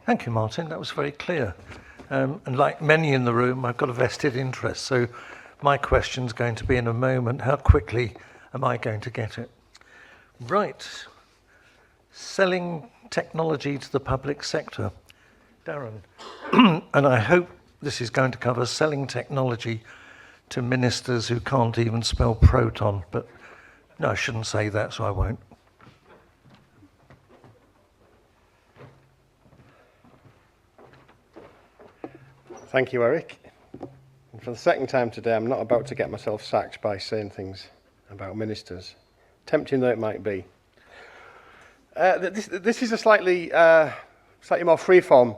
Thank you, Martin. That was very clear. And like many in the room, I've got a vested interest. So my question's going to be in a moment, how quickly am I going to get it? Right. Selling technology to the public sector. Darren. And I hope this is going to cover selling technology to ministers who can't even spell proton. But no, I shouldn't say that, so I won't. Thank you, Eric. And for the second time today, I'm not about to get myself sacked by saying things about ministers, tempting though it might be. This is a slightly more free-form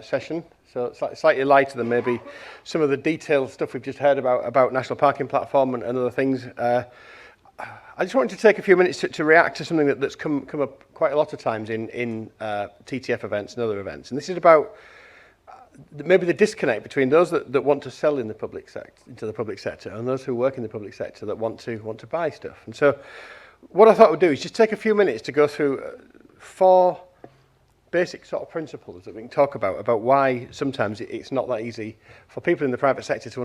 session, so slightly lighter than maybe some of the detailed stuff we've just heard about National Parking Platform and other things. I just wanted to take a few minutes to react to something that's come up quite a lot of times in TTF events and other events, and this is about maybe the disconnect between those that want to sell in the public sector, into the public sector, and those who work in the public sector that want to buy stuff. And so what I thought we'd do is just take a few minutes to go through 4 basic sort of principles that we can talk about why sometimes it's not that easy for people in the private sector to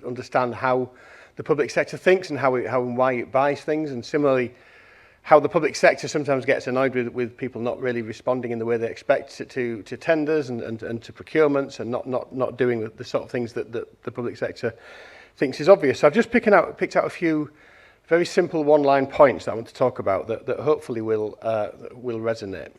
understand how the public sector thinks and how and why it buys things, and similarly how the public sector sometimes gets annoyed with people not really responding in the way they expect to tenders and to procurements, and not doing the sort of things that the public sector thinks is obvious. So I've just picked out a few very simple one-line points that I want to talk about that hopefully will resonate.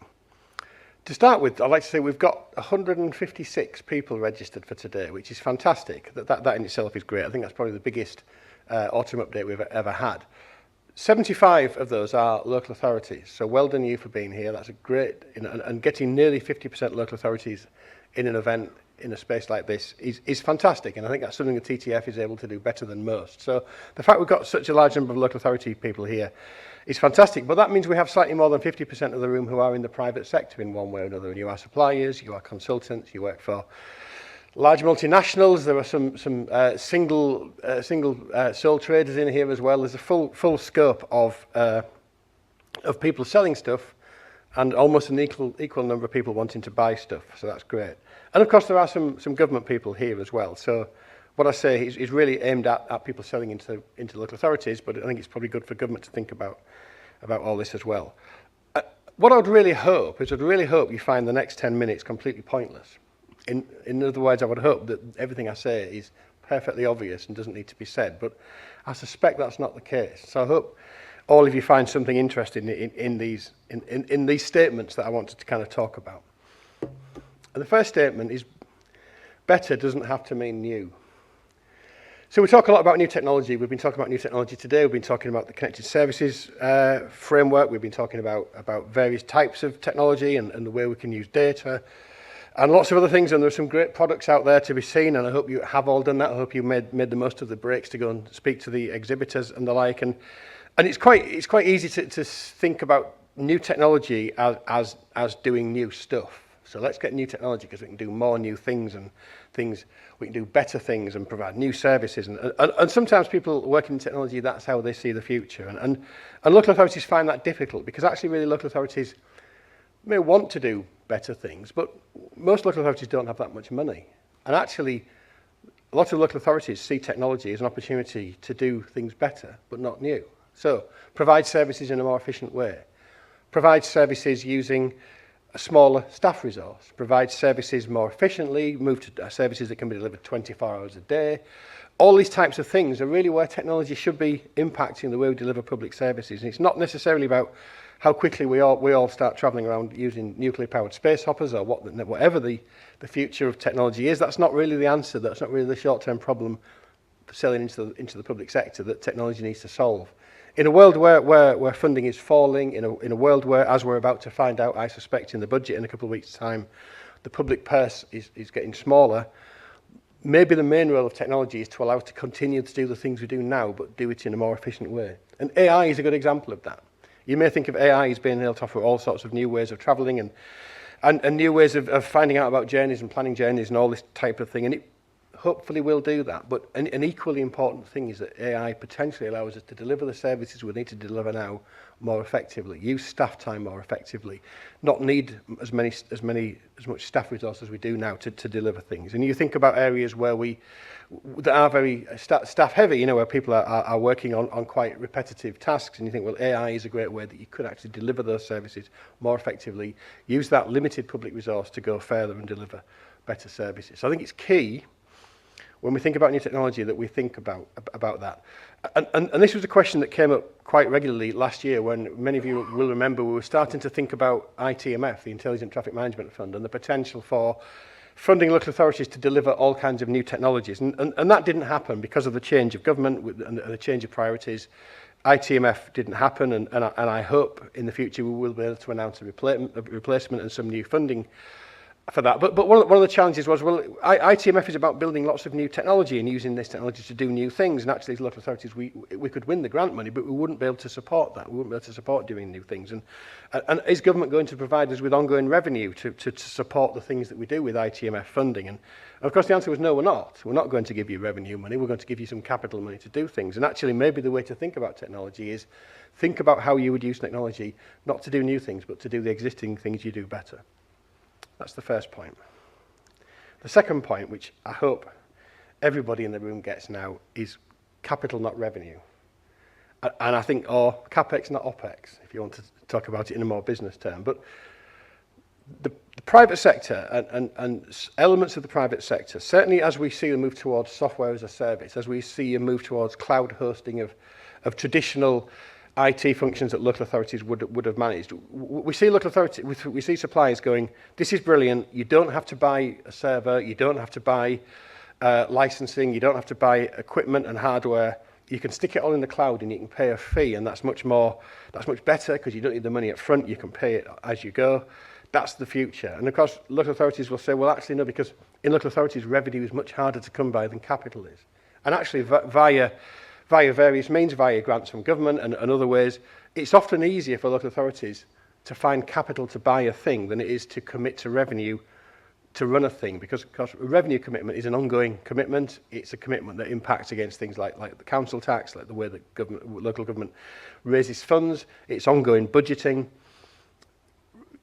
To start with, I'd like to say we've got 156 people registered for today, which is fantastic. That in itself is great. I think that's probably the biggest autumn update we've ever had. 75 of those are local authorities, so well done you for being here. That's a great, and getting nearly 50% local authorities in an event in a space like this is fantastic, and I think that's something the TTF is able to do better than most. So the fact we've got such a large number of local authority people here is fantastic, but that means we have slightly more than 50% of the room who are in the private sector in one way or another, and you are suppliers, you are consultants, you work for large multinationals. There are some single sole traders in here as well. There's a full scope of people selling stuff, and almost an equal number of people wanting to buy stuff. So that's great. And of course, there are some government people here as well. So what I say is really aimed at people selling into local authorities, but I think it's probably good for government to think about all this as well. What I'd really hope you find the next 10 minutes completely pointless. In other words, I would hope that everything I say is perfectly obvious and doesn't need to be said, but I suspect that's not the case. So I hope all of you find something interesting in these statements that I wanted to kind of talk about. And the first statement is, better doesn't have to mean new. So we talk a lot about new technology. We've been talking about new technology today. We've been talking about the connected services framework. We've been talking about various types of technology and the way we can use data, and lots of other things, and there's some great products out there to be seen, and I hope you have all done that. I hope you made the most of the breaks to go and speak to the exhibitors and the like, and it's quite easy to think about new technology as doing new stuff. So let's get new technology because we can do more new things, and we can do better things and provide new services, and sometimes people working in technology, that's how they see the future, and local authorities find that difficult, because actually really local authorities may want to do better things, but most local authorities don't have that much money. And actually, a lot of local authorities see technology as an opportunity to do things better, but not new. So, provide services in a more efficient way. Provide services using a smaller staff resource. Provide services more efficiently, move to services that can be delivered 24 hours a day. All these types of things are really where technology should be impacting the way we deliver public services. And it's not necessarily about how quickly we all start travelling around using nuclear-powered space hoppers or whatever the future of technology is. That's not really the answer. That's not really the short-term problem selling into the public sector that technology needs to solve. In a world where funding is falling, in a world where, as we're about to find out, I suspect in the budget in a couple of weeks' time, the public purse is getting smaller, maybe the main role of technology is to allow us to continue to do the things we do now, but do it in a more efficient way. And AI is a good example of that. You may think of AI as being able to offer all sorts of new ways of travelling and new ways of finding out about journeys and planning journeys and all this type of thing. And hopefully will do that. But an equally important thing is that AI potentially allows us to deliver the services we need to deliver now more effectively, use staff time more effectively, not need as much staff resource as we do now to deliver things. And you think about areas where that are very staff heavy, where people are working on quite repetitive tasks, and you think, well, AI is a great way that you could actually deliver those services more effectively, use that limited public resource to go further and deliver better services. So I think it's key when we think about new technology that we think about that. And this was a question that came up quite regularly last year when many of you will remember we were starting to think about ITMF, the Intelligent Traffic Management Fund, and the potential for funding local authorities to deliver all kinds of new technologies. And that didn't happen because of the change of government and the change of priorities. ITMF didn't happen, and I hope in the future we will be able to announce a replacement and some new funding for that. But one of the challenges was, well, ITMF is about building lots of new technology and using this technology to do new things. And actually, as local authorities, we could win the grant money, but we wouldn't be able to support that. We wouldn't be able to support doing new things. And is government going to provide us with ongoing revenue to support the things that we do with ITMF funding? And of course, the answer was no, we're not. We're not going to give you revenue money. We're going to give you some capital money to do things. And actually, maybe the way to think about technology is think about how you would use technology, not to do new things, but to do the existing things you do better. That's the first point. The second point, which I hope everybody in the room gets now, is capital, not revenue. And I think, or CapEx, not OpEx, if you want to talk about it in a more business term. But the private sector and elements of the private sector, certainly as we see a move towards software as a service, as we see a move towards cloud hosting of traditional IT functions that local authorities would have managed. We see local authorities, we see suppliers going, this is brilliant, you don't have to buy a server, you don't have to buy licensing, you don't have to buy equipment and hardware, you can stick it all in the cloud and you can pay a fee, and that's much better because you don't need the money up front, you can pay it as you go. That's the future. And of course, local authorities will say, well, actually no, because in local authorities, revenue is much harder to come by than capital is. And actually via various means, via grants from government and other ways, it's often easier for local authorities to find capital to buy a thing than it is to commit to revenue to run a thing, because revenue commitment is an ongoing commitment. It's a commitment that impacts against things like the council tax, like the way that local government raises funds. It's ongoing budgeting.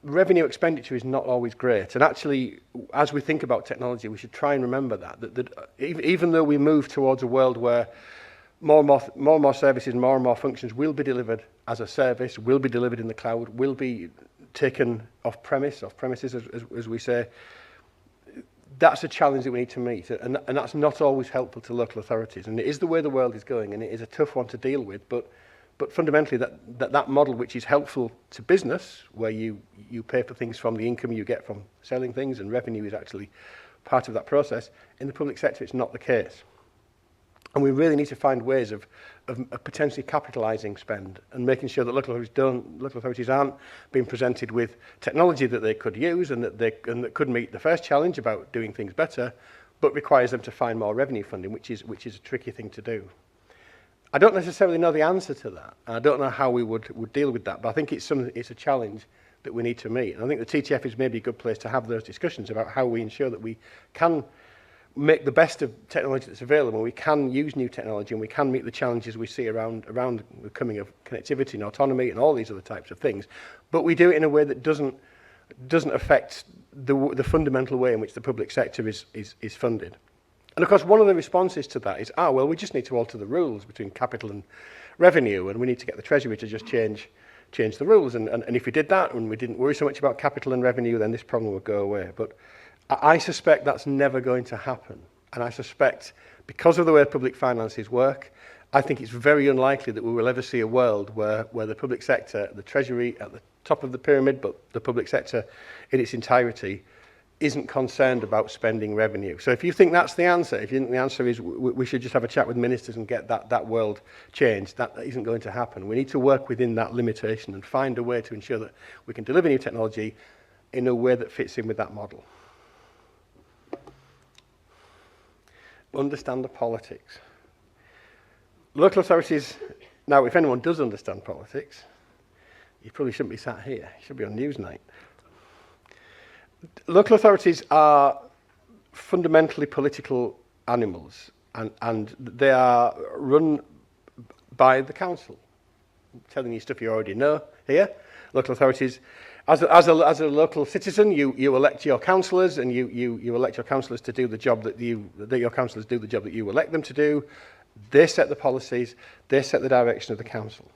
Revenue expenditure is not always great. And actually, as we think about technology, we should try and remember that even though we move towards a world where more and more services, more and more functions will be delivered as a service, will be delivered in the cloud, will be taken off premises, as we say. That's a challenge that we need to meet, and that's not always helpful to local authorities. And it is the way the world is going, and it is a tough one to deal with. But fundamentally, that model, which is helpful to business, where you pay for things from the income you get from selling things, and revenue is actually part of that process. In the public sector, it's not the case. And we really need to find ways of potentially capitalising spend and making sure that local authorities aren't being presented with technology that they could use and that could meet the first challenge about doing things better, but requires them to find more revenue funding, which is a tricky thing to do. I don't necessarily know the answer to that. I don't know how we would deal with that, but I think it's a challenge that we need to meet. And I think the TTF is maybe a good place to have those discussions about how we ensure that we can make the best of technology that's available. We can use new technology and we can meet the challenges we see around the coming of connectivity and autonomy and all these other types of things. But we do it in a way that doesn't affect the fundamental way in which the public sector is funded. And of course, one of the responses to that is, well, we just need to alter the rules between capital and revenue, and we need to get the Treasury to just change the rules. And if we did that and we didn't worry so much about capital and revenue, then this problem would go away. But I suspect that's never going to happen. And I suspect, because of the way public finances work, I think it's very unlikely that we will ever see a world where the public sector, the Treasury at the top of the pyramid, but the public sector in its entirety, isn't concerned about spending revenue. So if you think that's the answer, if you think the answer is we should just have a chat with ministers and get that world changed, that isn't going to happen. We need to work within that limitation and find a way to ensure that we can deliver new technology in a way that fits in with that model. Understand the politics. Local authorities, now if anyone does understand politics, you probably shouldn't be sat here, you should be on Newsnight. Local authorities are fundamentally political animals, and they are run by the council. I'm telling you stuff you already know here. Local authorities, as a local citizen, you elect your councillors, and you elect your councillors to do the job that your councillors do the job that you elect them to do. They set the policies, they set the direction of the council.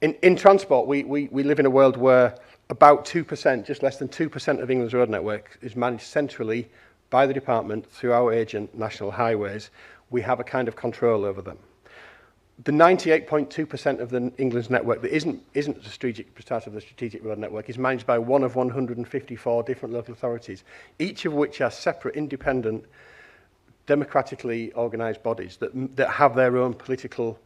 In transport, we live in a world where about 2%, just less than 2% of England's road network is managed centrally by the department through our agent, National Highways. We have a kind of control over them. The 98.2% of England's network that isn't part of the strategic road network is managed by one of 154 different local authorities, each of which are separate, independent, democratically organised bodies that have their own political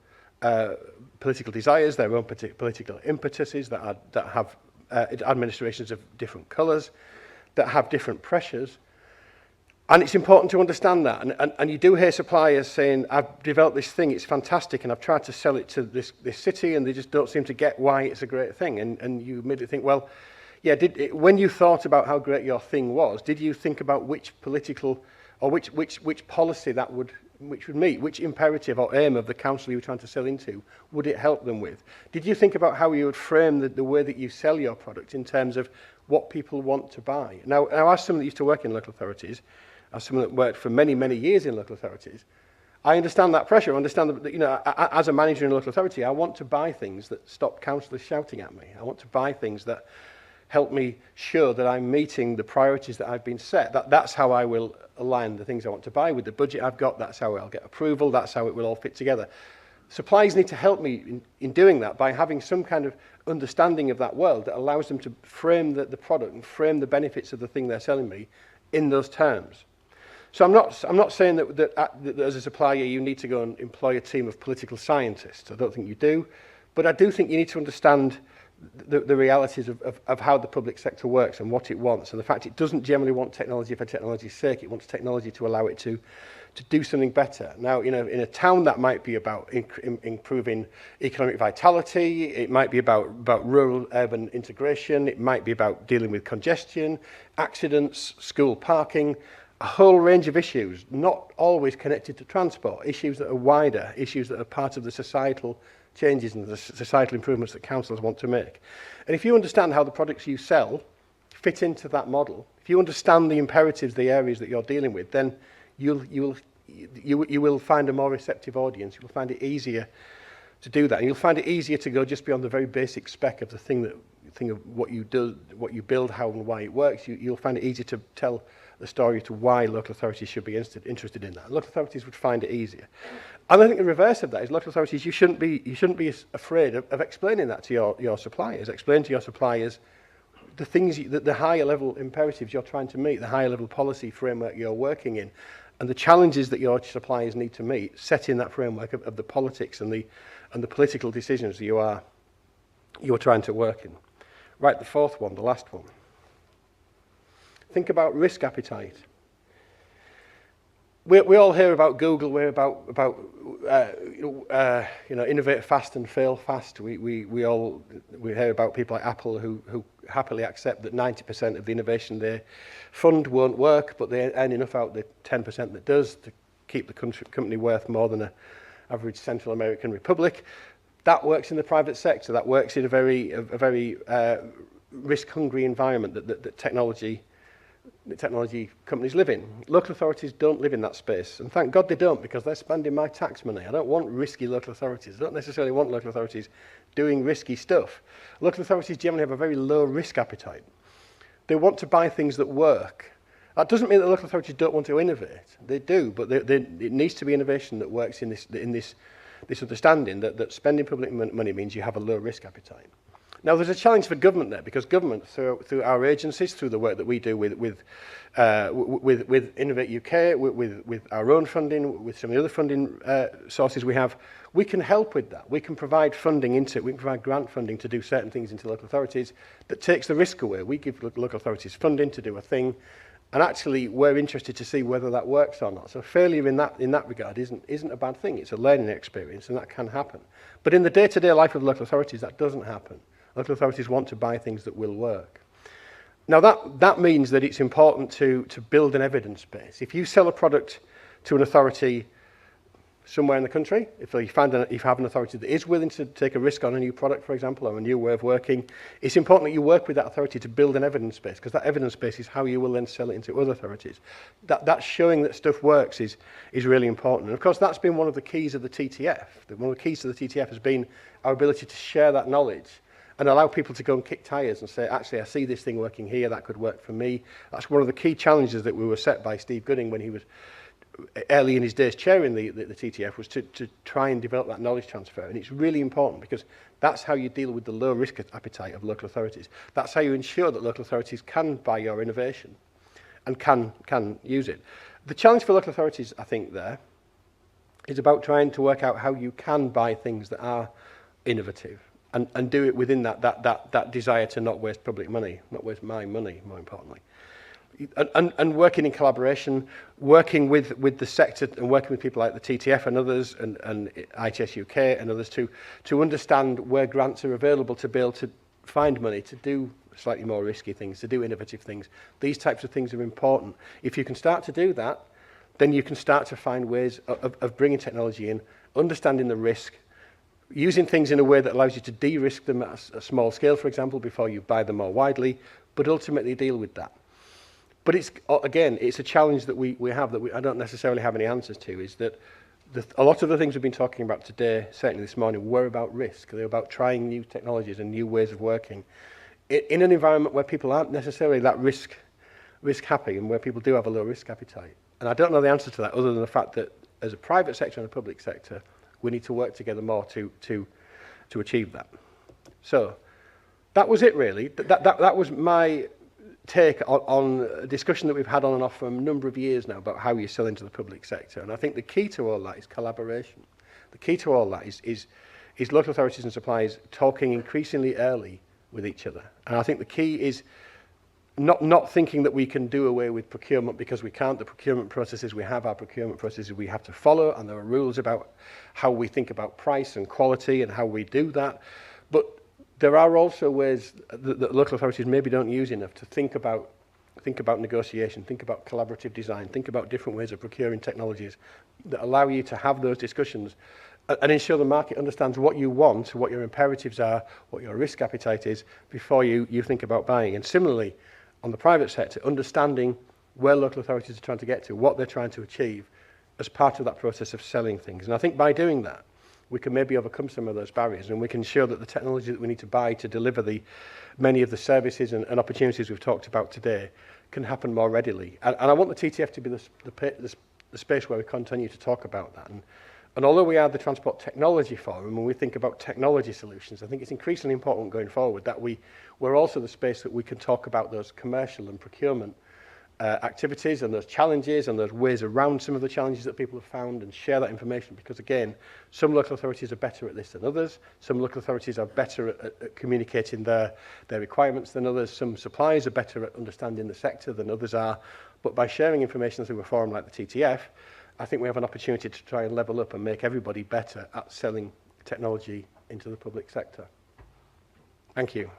desires, their own political impetuses, that have administrations of different colours, that have different pressures. And it's important to understand that. And you do hear suppliers saying, I've developed this thing, it's fantastic, and I've tried to sell it to this city, and they just don't seem to get why it's a great thing. And you immediately think, well, yeah, when you thought about how great your thing was, did you think about which political or which policy that would meet, which imperative or aim of the council you were trying to sell into would it help them with? Did you think about how you would frame the way that you sell your product in terms of what people want to buy? Now as someone that used to work in local authorities, as someone that worked for many, many years in local authorities, I understand that pressure. I understand that, as a manager in a local authority, I want to buy things that stop councillors shouting at me. I want to buy things that help me show that I'm meeting the priorities that I've been set. That's how I will align the things I want to buy with the budget I've got. That's how I'll get approval. That's how it will all fit together. Suppliers need to help me in doing that by having some kind of understanding of that world that allows them to frame the product and frame the benefits of the thing they're selling me in those terms. So I'm not saying that as a supplier you need to go and employ a team of political scientists. I don't think you do. But I do think you need to understand the realities of how the public sector works and what it wants, and the fact it doesn't generally want technology for technology's sake. It wants technology to allow it to do something better. Now, in a town, that might be about improving economic vitality. It might be about rural-urban integration. It might be about dealing with congestion, accidents, school parking, a whole range of issues, not always connected to transport, issues that are wider, issues that are part of the societal changes and the societal improvements that councils want to make. And if you understand how the products you sell fit into that model, if you understand the imperatives, the areas that you're dealing with, then you will find a more receptive audience. You will find it easier to do that, and you'll find it easier to go just beyond the very basic spec of the thing of what you do, what you build, how and why it works. You'll find it easier to tell the story to why local authorities should be interested in that. Local authorities would find it easier. And I think the reverse of that is local authorities, you shouldn't be afraid of explaining that to your suppliers. Explain to your suppliers the things, the higher level imperatives you're trying to meet, the higher level policy framework you're working in, and the challenges that your suppliers need to meet, set in that framework of the politics and the political decisions you are trying to work in. Right, the fourth one, the last one. Think about risk appetite. We all hear about Google. We're about innovate fast and fail fast. We hear about people like Apple who happily accept that 90% of the innovation they fund won't work, but they earn enough out the 10% that does to keep the company worth more than an average Central American republic. That works in the private sector. That works in a very risk-hungry environment that technology companies live in. Local authorities don't live in that space, and thank God they don't, because they're spending my tax money. I don't want risky local authorities. I don't necessarily want local authorities doing risky stuff. Local authorities generally have a very low risk appetite. They want to buy things that work. That doesn't mean that local authorities don't want to innovate. They do, but it needs to be innovation that works in this understanding that spending public money means you have a low risk appetite. Now, there's a challenge for government there, because government, through our agencies, through the work that we do with Innovate UK, with our own funding, with some of the other funding sources we have, we can help with that. We can provide funding we can provide grant funding to do certain things into local authorities that takes the risk away. We give local authorities funding to do a thing, and actually we're interested to see whether that works or not. So failure in that regard isn't a bad thing. It's a learning experience, and that can happen. But in the day-to-day life of local authorities, that doesn't happen. Local authorities want to buy things that will work. Now that means that it's important to build an evidence base. If you sell a product to an authority somewhere in the country. If you have an authority that is willing to take a risk on a new product, for example, or a new way of working, it's important that you work with that authority to build an evidence base, because that evidence base is how you will then sell it into other authorities. That showing that stuff works is really important. And of course, that's been one of the keys of the TTF. One of the keys to the TTF has been our ability to share that knowledge and allow people to go and kick tires and say, actually, I see this thing working here, that could work for me. That's one of the key challenges that we were set by Steve Gooding when he was early in his days chairing the TTF, was to try and develop that knowledge transfer. And it's really important, because that's how you deal with the low risk appetite of local authorities. That's how you ensure that local authorities can buy your innovation and can use it. The challenge for local authorities, I think, there is about trying to work out how you can buy things that are innovative and do it within that desire to not waste public money, not waste my money, more importantly. And working in collaboration, working with the sector and working with people like the TTF and others and ITS UK and others to understand where grants are available to be able to find money to do slightly more risky things, to do innovative things. These types of things are important. If you can start to do that, then you can start to find ways of bringing technology in, understanding the risk, using things in a way that allows you to de-risk them at a small scale, for example, before you buy them more widely, but ultimately deal with that. But it's, again, it's a challenge that we have that I don't necessarily have any answers to, is that a lot of the things we've been talking about today, certainly this morning, were about risk. They're about trying new technologies and new ways of working in an environment where people aren't necessarily that risk happy and where people do have a low risk appetite. And I don't know the answer to that, other than the fact that as a private sector and a public sector, we need to work together more to achieve that. So that was it, really. That was my take on a discussion that we've had on and off for a number of years now about how you sell into the public sector. And I think the key to all that is collaboration. The key to all that is local authorities and suppliers talking increasingly early with each other. And I think the key is not thinking that we can do away with procurement, because we can't. The procurement processes we have are procurement processes we have to follow, and there are rules about how we think about price and quality and how we do that. But there are also ways that local authorities maybe don't use enough to think about negotiation, think about collaborative design, think about different ways of procuring technologies that allow you to have those discussions and ensure the market understands what you want, what your imperatives are, what your risk appetite is, before you think about buying. And similarly, on the private sector, understanding where local authorities are trying to get to, what they're trying to achieve as part of that process of selling things. And I think by doing that, we can maybe overcome some of those barriers, and we can ensure that the technology that we need to buy to deliver many of the services and opportunities we've talked about today can happen more readily. And I want the TTF to be the space where we continue to talk about that. And although we are the Transport Technology Forum, when we think about technology solutions, I think it's increasingly important going forward that we're also the space that we can talk about those commercial and procurement activities and those challenges and those ways around some of the challenges that people have found, and share that information, because again, some local authorities are better at this than others. Some local authorities are better at communicating their requirements than others. Some suppliers are better at understanding the sector than others are. But by sharing information through a forum like the TTF, I think we have an opportunity to try and level up and make everybody better at selling technology into the public sector. Thank you.